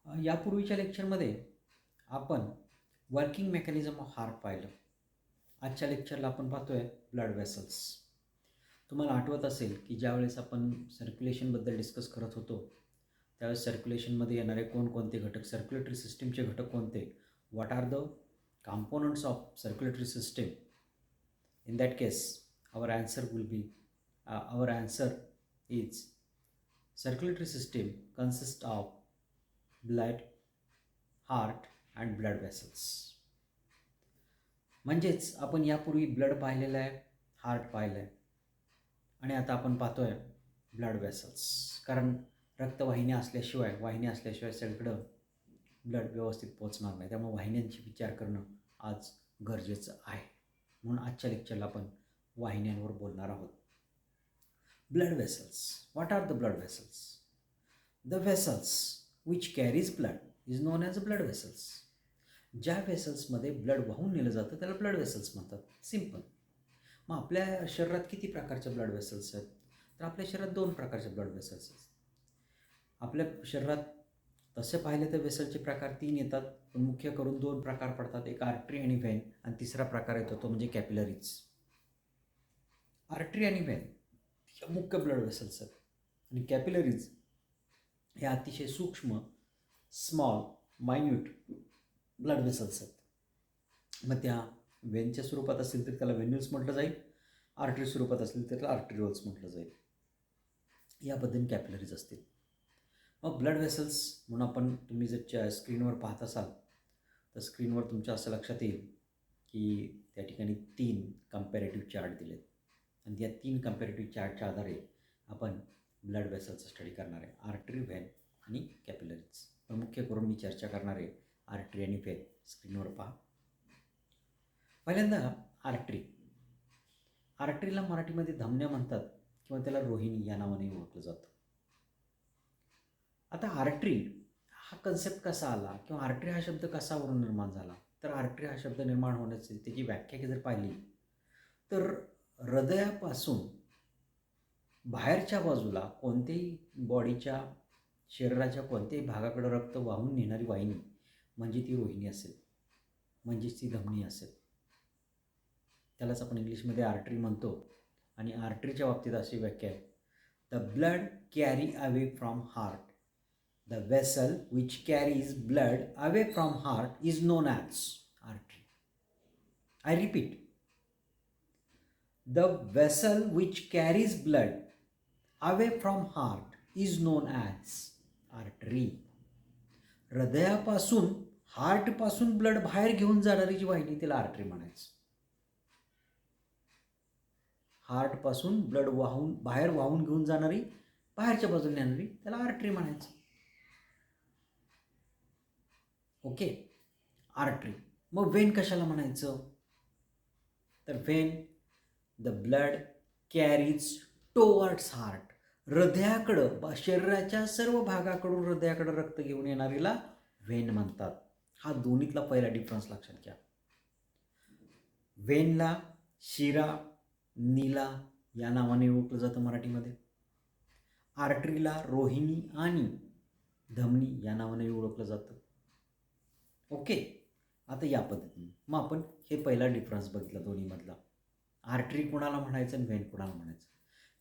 यापूर्वीच्या लेक्चरमध्ये आपण वर्किंग मेकॅनिझम ऑफ हार्ट पाहिलं. आजच्या लेक्चरला आपण पाहतोय ब्लड वेसल्स. तुम्हाला आठवत असेल की ज्यावेळेस आपण सर्क्युलेशनबद्दल डिस्कस करत होतो त्यावेळेस सर्क्युलेशनमध्ये येणारे कोणकोणते घटक, सर्क्युलेटरी सिस्टीमचे घटक कोणते, what are the components of circulatory system. In that case, our answer is circulatory system consists of blood, heart and blood vessels. म्हणजेच आपण यापूर्वी ब्लड पाहिलेलं आहे, हार्ट पाहिलं आहे आणि आता आपण पाहतोय ब्लड वेसल्स. कारण रक्तवाहिन्या असल्याशिवाय सगळीकडं ब्लड व्यवस्थित पोचणार नाही. त्यामुळे वाहिन्यांची विचार करणं आज गरजेचं आहे. म्हणून आजच्या लेक्चरला आपण वाहिन्यांवर बोलणार आहोत. Blood vessels. What are the blood vessels? The vessels which carries blood is known as blood vessels. ज्या वेसल्समध्ये ब्लड वाहून नेलं जातं त्याला ब्लड वेसल्स म्हणतात. सिम्पल. मग आपल्या शरीरात किती प्रकारचे ब्लड वेसल्स आहेत? तर आपल्या शरीरात 2 प्रकारचे ब्लड वेसल्स आहेत. आपल्या शरीरात तसे पाहिले तर वेसलचे प्रकार 3 येतात, पण मुख्य करून 2 प्रकार पडतात. एक आर्टरी आणि व्हेन आणि तिसरा प्रकार येतो तो म्हणजे कॅपिलरीज. आर्टरी आणि व्हेन हे मुख्य ब्लड वेसल्स आहेत आणि कॅपिलरीज हे अतिशय सूक्ष्म, स्मॉल, मायन्यूट ब्लड वेसल्स आहेत. मग त्या व्हेनच्या स्वरूपात असतील तर त्याला व्हेन्युल्स म्हटलं जाईल, आर्टरी स्वरूपात असतील तर त्याला आर्टरिओल्स म्हटलं जाईल. या पद्धतीने कॅपिलरीज असतील. मग ब्लड वेसल्स म्हणून आपण तुम्ही जर स्क्रीनवर पाहत असाल तर स्क्रीनवर तुमच्या असं लक्षात येईल की त्या ठिकाणी 3 कंपॅरेटिव्ह चार्ट दिलेत आणि या 3 कंपॅरेटिव्ह चार्टच्या आधारे आपण ब्लड वेसल्सचा स्टडी करणार आहे. आर्टरी, व्हेन आणि कॅपिलरीज. पण मुख्य करून मी चर्चा करणार आहे आर्टरी आणि व्हेन. स्क्रीनवर पहा. पहिल्यांदा आर्टरी. आर्टरीला मराठीमध्ये धमन्या म्हणतात किंवा त्याला रोहिणी या नावाने ओळखलं जातं. आता आर्टरी हा कन्सेप्ट कसा आला किंवा आर्टरी हा शब्द कसावरून निर्माण झाला? तर आर्टरी हा शब्द निर्माण होण्याची त्याची व्याख्या जर पाहिली तर हृदयापासून बाहेरच्या बाजूला कोणत्याही बॉडीच्या, शरीराच्या कोणत्याही भागाकडे रक्त वाहून नेणारी वाहिनी म्हणजे ती रोहिणी असेल, म्हणजेच ती धमनी असेल. त्यालाच आपण इंग्लिशमध्ये आर्टरी म्हणतो. आणि आर्टरीच्या बाबतीत अशी व्याख्या आहे, the blood carry away from heart. The vessel which carries blood away from heart is known as artery. I repeat. The vessel which carries blood away from heart is known as artery. हृदयापासून, हार्टपासून blood बाहेर घेऊन जाणारी जी वाहिनी तिला artery म्हणायचं. हार्टपासून blood बाहेर वाहून घेऊन जाणारी, बाहेरच्या बाजूला नेणारी त्याला आर्टरी म्हणायचं. ओके. आर्टरी. मग व्हेन कशाला म्हणायचं? तर vein the blood carries towards heart. हृदयाकडं, शरीराच्या सर्व भागाकडून हृदयाकडं रक्त घेऊन येणारीला व्हेन म्हणतात. हा दोन्हीतला पहिला डिफरन्स लक्षात घ्या. व्हेनला शिरा, नीला या नावाने ओळखलं जातं मराठीमध्ये. आर्टरीला रोहिणी आणि धमनी या नावाने ओळखलं जातं. ओके. आता या पद्धतीने मग आपण हे पहिला डिफरन्स बघितला दोन्हीमधला. आर्टरी कोणाला म्हणायचं आणि व्हेन कोणाला म्हणायचं?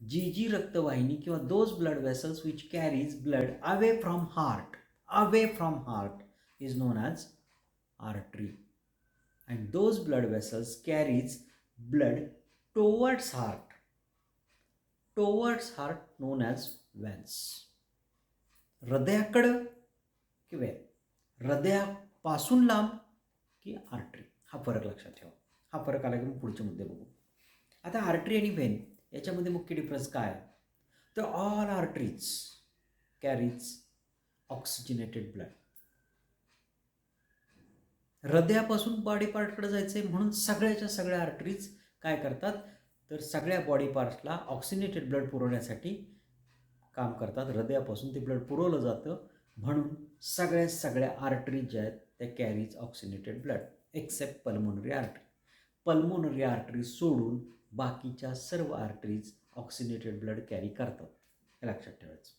जी रक्तवाहिनी किंवा those blood vessels which carries blood away from heart is known as artery. And those blood vessels carries blood towards heart known as veins. हृदयाकडं की व्हेन, हृदयापासून लांब की आर्टरी, हा फरक लक्षात ठेवा. हा फरक आला की मग पुढचे मुद्दे बघू. आता आर्टरी आणि व्हेन याच्यामध्ये मुख्य डिफरन्स काय? तर all arteries carries oxygenated blood. हृदयापासून बॉडी पार्टकडे जायचं आहे म्हणून सगळ्याच्या सगळ्या आर्टरीज काय करतात तर सगळ्या बॉडी पार्ट्सला ऑक्सिजनेटेड ब्लड पुरवण्यासाठी काम करतात. हृदयापासून ते ब्लड पुरवलं जातं म्हणून सगळ्या आर्टरीज ज्या आहेत त्या carries oxygenated blood except pulmonary artery. Pulmonary artery सोडून बाकीच्या सर्व आर्टरीज ऑक्सिजनेटेड ब्लड कॅरी करतात. हे लक्षात ठेवायचं.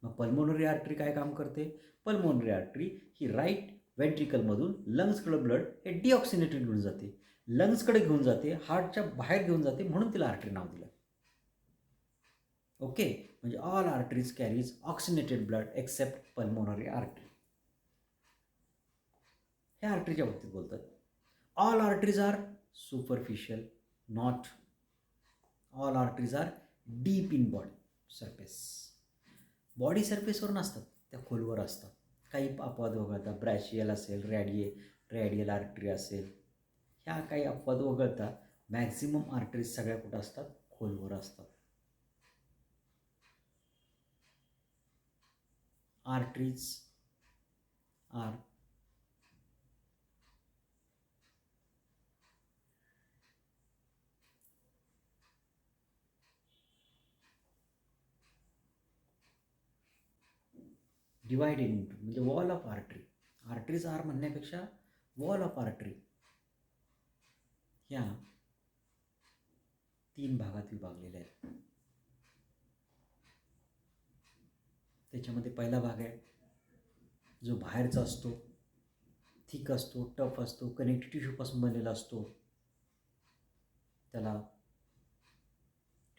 मग पल्मोनरी आर्टरी काय काम करते? पल्मोनरी आर्टरी ही राईट वेंट्रिकलमधून लंग्सकडे ब्लड हे डिऑक्सिनेटेड घेऊन जाते, लंग्सकडे घेऊन जाते, हार्टच्या बाहेर घेऊन जाते, म्हणून तिला आर्टरी नाव दिलं. ओके, म्हणजे all arteries carries oxygenated blood except pulmonary artery. हे आर्टरीच्या बाबतीत बोलतात. All arteries are superficial, not all arteries are deep in body surface. Body सरफेसवर नसतात, त्या खोलवर असतात. काही अपवाद वगळता ब्रॅशियल असेल, रॅडियल आर्टरी असेल, ह्या काही अपवाद वगळता मॅक्झिमम आर्टरीज सगळ्या कुठं असतात? खोलवर असतात. आर्टरीज आर डिवायडेड इंटू, म्हणजे wall of artery. Arteries are म्हणण्यापेक्षा वॉल ऑफ आर्टरी ह्या 3 भागात विभागलेल्या आहेत. त्याच्यामध्ये पहिला भाग आहे जो बाहेरचा असतो, थिक असतो, टफ असतो, कनेक्टिव्ह टिश्यूपासून बनलेला असतो. त्याला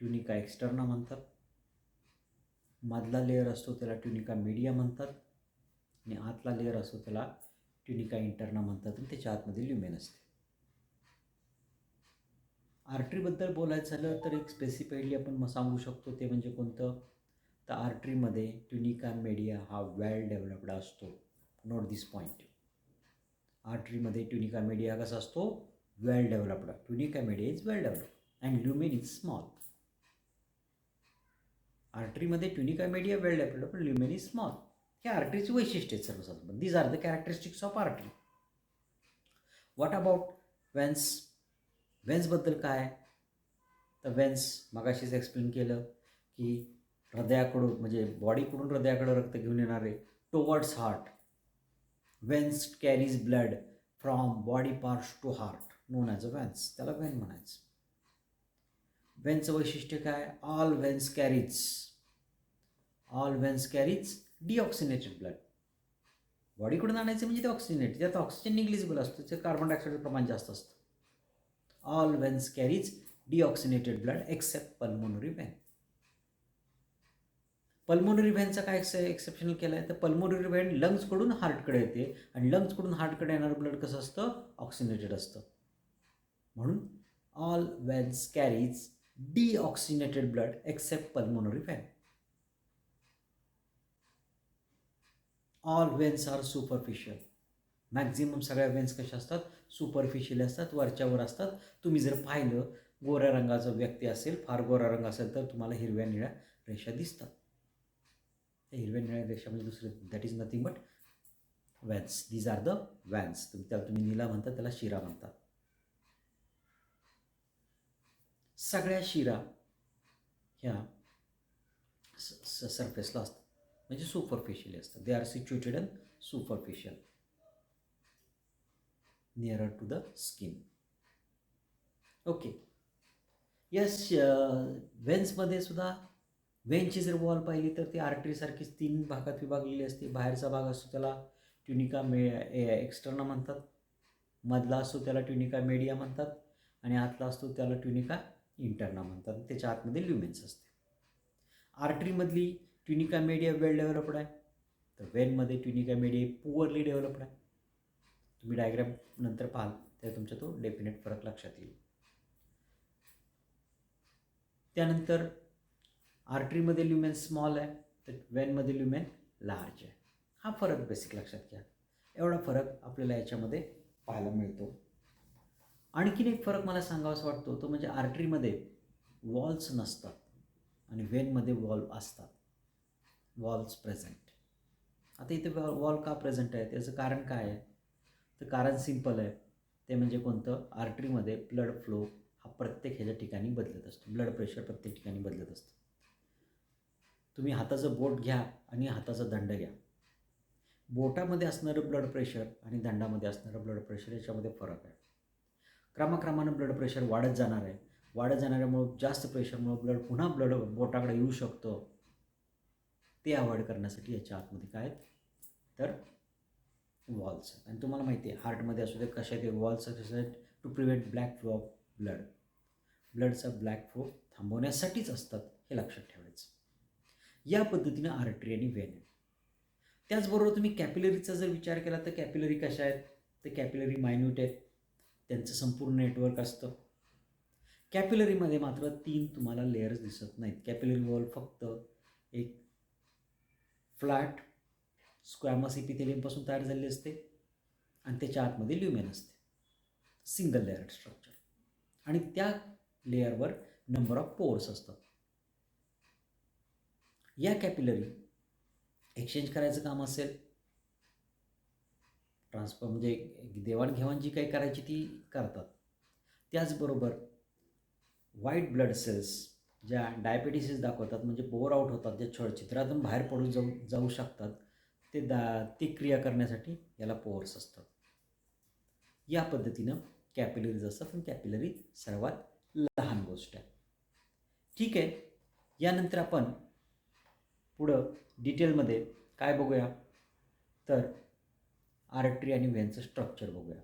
ट्युनिका एक्स्टर्ना म्हणतात. मधला लेअर असतो त्याला ट्युनिका मीडिया म्हणतात, आणि आतला लेअर असतो त्याला ट्युनिका इंटर्ना म्हणतात, आणि त्याच्या आतमध्ये ल्युमेन असते. आर्टरीबद्दल बोलायचं झालं तर एक स्पेसिफाईडली आपण सांगू शकतो, ते म्हणजे कोणतं? तर आर्टरीमध्ये ट्युनिका मीडिया हा वेल डेव्हलप्ड असतो. Note this point. आर्टरीमध्ये ट्युनिका मीडिया कसा असतो? Well developed. Tunica media is well developed and lumen is small. आर्टरीमध्ये ट्युनिका मीडिया वेल डेव्हलप्ड पण ल्युमेन इज स्मॉल. हे आर्टरीची वैशिष्ट्य आहेत सर्वसाधारण. These are the characteristics of artery. What about veins? वेन्सबद्दल काय? तर वेन्स मगाशीच एक्सप्लेन केलं की हृदयाकडून, म्हणजे बॉडीकडून हृदयाकडे रक्त घेऊन येणारे towards heart. Veins carries blood from body parts to heart, known as a veins. त्याला वेन म्हणायचं. वेन्सचं वैशिष्ट्य काय? All veins carries deoxygenated blood. बॉडीकडून आणायचं म्हणजे ते ऑक्सिजनेट, त्यात ऑक्सिजन निग्लिजिबल असतो, त्याचं कार्बन डायऑक्साईडचं प्रमाण जास्त असतं. All veins carries deoxygenated blood except pulmonary vein. Pulmonary व्हेनचा काय एक्सेप्शनल केलं आहे? तर पल्मोनरी व्हेन लंग्सकडून हार्टकडे येते, आणि लंग्सकडून हार्टकडे येणारं ब्लड कसं असतं? ऑक्सिनेटेड असतं. म्हणून all veins carries deoxygenated blood except pulmonary vein. All veins are superficial. Maximum सगळ्या वेन्स कशा असतात? सुपरफिशियल असतात, वरच्यावर असतात. तुम्ही जर पाहिलं, गोऱ्या रंगाचा व्यक्ती असेल, फार गोरा रंग असेल, तर तुम्हाला हिरव्या निळ्या रेषा दिसतात. त्या हिरव्या निळ्या रेषा म्हणजे दुसरे, that is nothing but veins. These are the veins. त्याला तुम्ही नीला म्हणता, त्याला शिरा म्हणतात. सगळ्या शिरा ह्या सरफेसला असतात, म्हणजे सुपरफिशियली असतात. They are situated in superficial nearer to the skin. Okay. Yes, वेन्समध्ये सुद्धा वेनची जर वॉल पाहिली तर ती आर्टरीसारखीच 3 भागात विभागलेली असते. बाहेरचा भाग असतो त्याला ट्युनिका एक्स्टर्ना म्हणतात, मधला असतो त्याला ट्युनिका मीडिया म्हणतात, आणि आतला असतो त्याला ट्युनिका इंटर्ना म्हणतात. त्याच्या आतमध्ये ल्युमेन्स असते. आर्टरीमधली ट्युनिका मीडिया वेल डेव्हलप्ड आहे, तर वेनमध्ये ट्युनिका मीडिया पुअरली डेव्हलप्ड आहे. तुम्ही डायग्राम नंतर पाहाल तर तुमचा तो डेफिनेट फरक लक्षात येईल. त्यानंतर आर्टरीमध्ये ल्युमेन स्मॉल आहे, तर वेनमध्ये ल्युमेन लार्ज आहे. हा फरक बेसिक लक्षात घ्या. एवढा फरक आपल्याला याच्यामध्ये पाहायला मिळतो. आणखीन एक फरक मला सांगावासा वाटतो, तो म्हणजे आर्टरीमध्ये वॉल्स नसतात आणि वेनमध्ये वॉल असतात. Walls present. आता इथे वॉल का प्रेझेंट आहे? त्याचं कारण काय आहे? तर कारण सिंपल आहे. ते म्हणजे कोणतं? आर्टरीमध्ये ब्लड फ्लो हा प्रत्येक ह्याच्या ठिकाणी बदलत असतो. ब्लड प्रेशर प्रत्येक ठिकाणी बदलत असतं. तुम्ही हाताचं बोट घ्या आणि हाताचा दंड घ्या. बोटामध्ये असणारं ब्लड प्रेशर आणि दंडामध्ये असणारं ब्लड प्रेशर याच्यामध्ये फरक आहे. क्रमाक्रमानं ब्लड प्रेशर वाढत जाणार आहे. वाढत जाणाऱ्यामुळं जास्त प्रेशरमुळं ब्लड पुन्हा बोटाकडे येऊ शकतं. ते अवॉइड करण्यासाठी याच्या आतमध्ये काय आहेत तर वॉल्स आहेत. आणि तुम्हाला माहिती आहे हार्टमध्ये असू दे कशा ते वॉल्स कशा आहेत to prevent black flow of blood. ब्लडचा ब्लॅक फ्लो थांबवण्यासाठीच असतात हे लक्षात ठेवायचं. या पद्धतीनं आर्टरी आणि व्हेन आहे. त्याचबरोबर तुम्ही कॅपिलरीचा जर विचार केला तर कॅपिलरी कशा आहेत तर कॅपिलरी मायन्यूट आहेत, त्यांचं संपूर्ण नेटवर्क असतं. कॅपिलरीमध्ये मात्र 3 तुम्हाला लेयर्स दिसत नाहीत. कॅपिलरी वॉल फक्त एक फ्लॅट स्क्वॅमस इपिथेलियमपासून तयार झालेली असते आणि त्याच्या आतमध्ये ल्युमेन असते, सिंगल लेअर स्ट्रक्चर. आणि त्या लेअरवर नंबर ऑफ पोर्स असतात. या कॅपिलरी एक्सचेंज करायचं काम असेल, ट्रान्सफर म्हणजे देवाणघेवाण जी काही करायची ती करतात. त्याचबरोबर व्हाईट ब्लड सेल्स ज्या डायबेटिसीस दाखवतात म्हणजे बोर आउट होतात, ज्या छिद्रातून बाहेर पडून जाऊ शकतात, ती क्रिया करण्यासाठी याला पोअर्स असतात. या पद्धतीनं कॅपिलरीज असतात. पण कॅपिलरी सर्वात लहान गोष्ट आहे. ठीक आहे, यानंतर आपण पुढं डिटेलमध्ये काय बघूया तर आर्टरी आणि व्हेनचं स्ट्रक्चर बघूया.